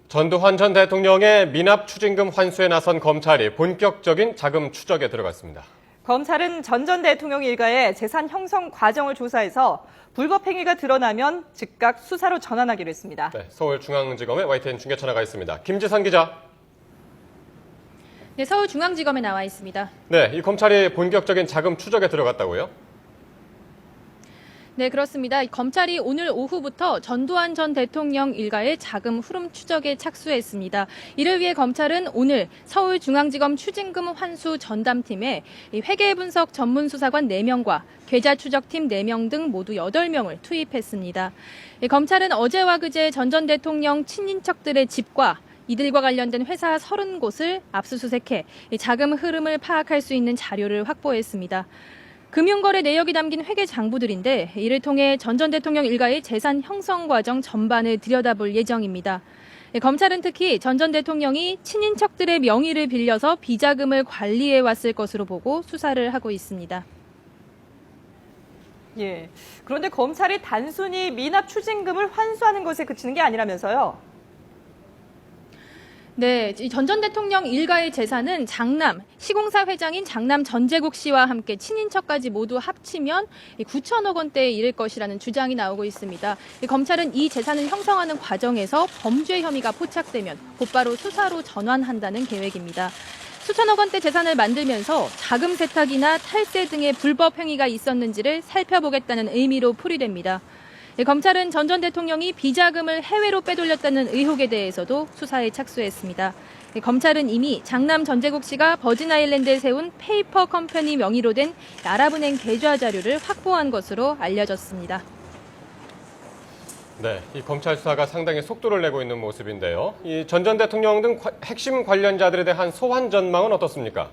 전두환 전 대통령의 미납 추징금 환수에 나선 검찰이 본격적인 자금 추적에 들어갔습니다. 검찰은 전 대통령 일가의 재산 형성 과정을 조사해서 불법 행위가 드러나면 즉각 수사로 전환하기로 했습니다. 네, 서울중앙지검에 YTN 중계차 나가 있습니다. 김지선 기자. 네, 서울중앙지검에 나와 있습니다. 네, 이 검찰이 본격적인 자금 추적에 들어갔다고요? 네, 그렇습니다. 검찰이 오늘 오후부터 전두환 전 대통령 일가의 자금 흐름 추적에 착수했습니다. 이를 위해 검찰은 오늘 서울중앙지검 추징금 환수 전담팀에 회계 분석 전문 수사관 4명과 계좌 추적팀 4명 등 모두 8명을 투입했습니다. 검찰은 어제와 그제 전 대통령 친인척들의 집과 이들과 관련된 회사 30곳을 압수수색해 자금 흐름을 파악할 수 있는 자료를 확보했습니다. 금융거래 내역이 담긴 회계 장부들인데 이를 통해 전 대통령 일가의 재산 형성 과정 전반을 들여다볼 예정입니다. 검찰은 특히 전 대통령이 친인척들의 명의를 빌려서 비자금을 관리해 왔을 것으로 보고 수사를 하고 있습니다. 예. 그런데 검찰이 단순히 미납 추징금을 환수하는 것에 그치는 게 아니라면서요? 네, 전 대통령 일가의 재산은 장남, 시공사 회장인 장남 전재국 씨와 함께 친인척까지 모두 합치면 9천억 원대에 이를 것이라는 주장이 나오고 있습니다. 검찰은 이 재산을 형성하는 과정에서 범죄 혐의가 포착되면 곧바로 수사로 전환한다는 계획입니다. 수천억 원대 재산을 만들면서 자금 세탁이나 탈세 등의 불법 행위가 있었는지를 살펴보겠다는 의미로 풀이됩니다. 검찰은 전 대통령이 비자금을 해외로 빼돌렸다는 의혹에 대해서도 수사에 착수했습니다. 검찰은 이미 장남 전재국 씨가 버진아일랜드에 세운 페이퍼 컴퍼니 명의로 된 아랍은행 계좌 자료를 확보한 것으로 알려졌습니다. 네, 이 검찰 수사가 상당히 속도를 내고 있는 모습인데요. 이 전 대통령 등 핵심 관련자들에 대한 소환 전망은 어떻습니까?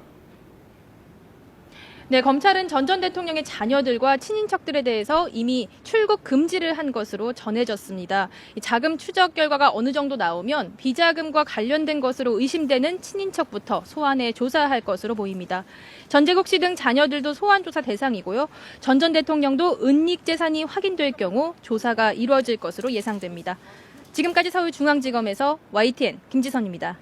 네, 검찰은 전 대통령의 자녀들과 친인척들에 대해서 이미 출국 금지를 한 것으로 전해졌습니다. 자금 추적 결과가 어느 정도 나오면 비자금과 관련된 것으로 의심되는 친인척부터 소환해 조사할 것으로 보입니다. 전재국 씨 등 자녀들도 소환 조사 대상이고요. 전 대통령도 은닉 재산이 확인될 경우 조사가 이루어질 것으로 예상됩니다. 지금까지 서울중앙지검에서 YTN 김지선입니다.